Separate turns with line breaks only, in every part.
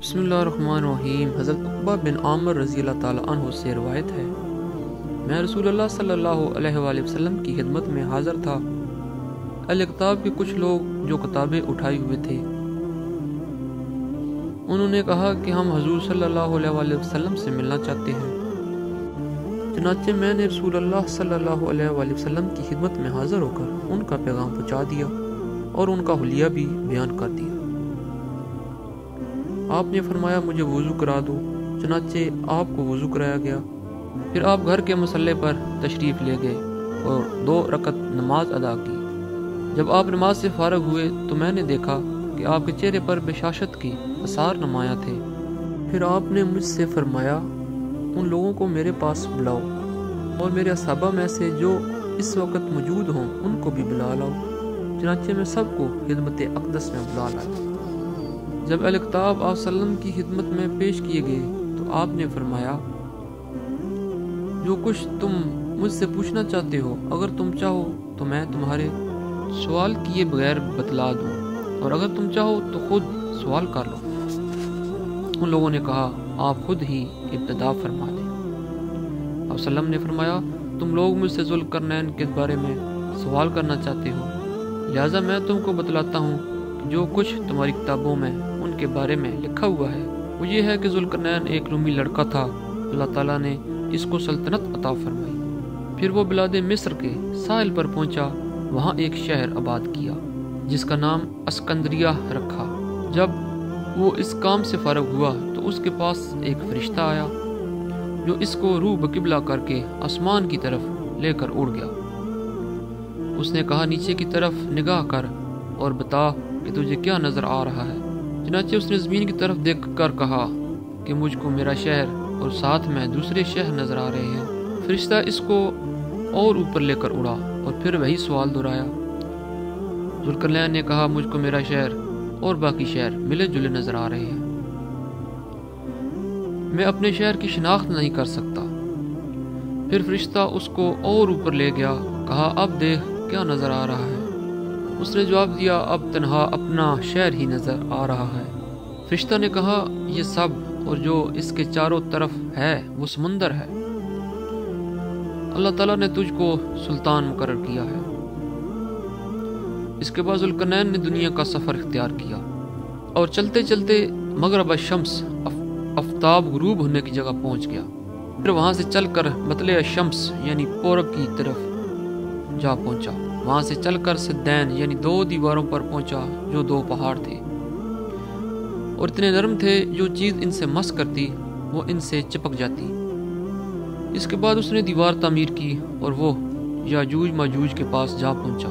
بسم اللہ الرحمن الرحیم۔ حضرت عقبہ بن عامر رضی اللہ تعالیٰ عنہ سے روایت ہے، میں رسول اللہ صلی اللہ علیہ وآلہ وسلم کی خدمت میں حاضر تھا۔ اہل کتاب کے کچھ لوگ جو کتابیں اٹھائے ہوئے تھے، انہوں نے کہا کہ ہم حضور صلی اللہ علیہ وآلہ وسلم سے ملنا چاہتے ہیں۔ چنانچہ میں نے رسول اللہ صلی اللہ علیہ وآلہ وسلم کی خدمت میں حاضر ہو کر ان کا پیغام پہنچا دیا اور ان کا حلیہ بھی بیان کر دیا۔ آپ نے فرمایا مجھے وضو کرا دو، چنانچہ آپ کو وضو کرایا گیا۔ پھر آپ گھر کے مصلی پر تشریف لے گئے اور 2 رکعت نماز ادا کی۔ جب آپ نماز سے فارغ ہوئے تو میں نے دیکھا کہ آپ کے چہرے پر بشاشت کے آثار نمایاں تھے۔ پھر آپ نے مجھ سے فرمایا ان لوگوں کو میرے پاس بلاؤ اور میرے اصحابہ میں سے جو اس وقت موجود ہوں ان کو بھی بلا لاؤ۔ چنانچہ میں سب کو خدمت اقدس میں بلا لایا۔ جب اہل کتاب آپ صلی اللہ علیہ وسلم کی خدمت میں پیش کیے گئے تو آپ نے فرمایا جو کچھ تم مجھ سے پوچھنا چاہتے ہو، اگر تم چاہو تو میں تمہارے سوال کیے بغیر بتلا دوں، اور اگر تم چاہو تو خود سوال کر لو۔ ان لوگوں نے کہا آپ خود ہی ابتدا فرما دیں۔ آپ صلی اللہ علیہ وسلم نے فرمایا تم لوگ مجھ سے ذوالقرنین کے بارے میں سوال کرنا چاہتے ہو، لہٰذا میں تم کو بتلاتا ہوں جو کچھ تمہاری کتابوں میں ان کے بارے میں لکھا ہوا ہے۔ وہ یہ ہے کہ ذوالقرنین ایک رومی لڑکا تھا، اللہ تعالیٰ نے اس کو سلطنت عطا فرمائی۔ پھر وہ بلاد مصر کے ساحل پر پہنچا، وہاں ایک شہر آباد کیا جس کا نام اسکندریہ رکھا۔ جب وہ اس کام سے فارغ ہوا تو اس کے پاس ایک فرشتہ آیا جو اس کو روح بقبلہ کر کے آسمان کی طرف لے کر اڑ گیا۔ اس نے کہا نیچے کی طرف نگاہ کر اور بتا کہ تجھے کیا نظر آ رہا ہے۔ چنانچہ اس نے زمین کی طرف دیکھ کر کہا کہ مجھ کو میرا شہر اور ساتھ میں دوسرے شہر نظر آ رہے ہیں۔ فرشتہ اس کو اور اوپر لے کر اڑا اور پھر وہی سوال دہرایا۔ ذوالقرنین نے کہا مجھ کو میرا شہر اور باقی شہر ملے جلے نظر آ رہے ہیں، میں اپنے شہر کی شناخت نہیں کر سکتا۔ پھر فرشتہ اس کو اور اوپر لے گیا، کہا اب دیکھ کیا نظر آ رہا ہے۔ اس نے جواب دیا اب تنہا اپنا شہر ہی نظر آ رہا ہے۔ فرشتہ نے کہا یہ سب اور جو اس کے چاروں طرف ہے وہ سمندر ہے، اللہ تعالیٰ نے تجھ کو سلطان مقرر کیا ہے۔ اس کے بعد ذوالقرنین نے دنیا کا سفر اختیار کیا اور چلتے چلتے مغرب الشمس آفتاب غروب ہونے کی جگہ پہنچ گیا۔ پھر وہاں سے چل کر مطلع الشمس یعنی پورب کی طرف جا پہنچا۔ وہاں سے چل کر سدین یعنی 2 دیواروں پر پہنچا جو 2 پہاڑ تھے اور اتنے نرم تھے جو چیز ان سے مس کرتی وہ ان سے چپک جاتی۔ اس کے بعد اس نے دیوار تعمیر کی اور وہ یاجوج ماجوج کے پاس جا پہنچا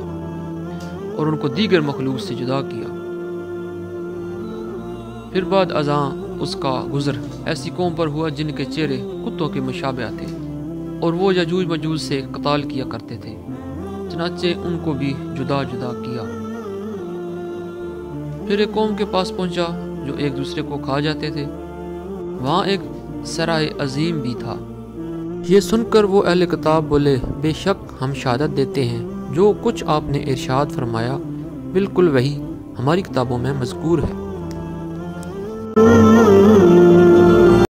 اور ان کو دیگر مخلوق سے جدا کیا۔ پھر بعد ازاں اس کا گزر ایسی قوم پر ہوا جن کے چہرے کتوں کے مشابہ تھے اور وہ یاجوج ماجوج سے قتال کیا کرتے تھے، چنانچہ ان کو بھی جدا جدا کیا۔ پھر ایک قوم کے پاس پہنچا جو ایک دوسرے کو کھا جاتے تھے، وہاں ایک سرائے عظیم بھی تھا۔ یہ سن کر وہ اہل کتاب بولے بے شک ہم شہادت دیتے ہیں جو کچھ آپ نے ارشاد فرمایا بالکل وہی ہماری کتابوں میں مذکور ہے۔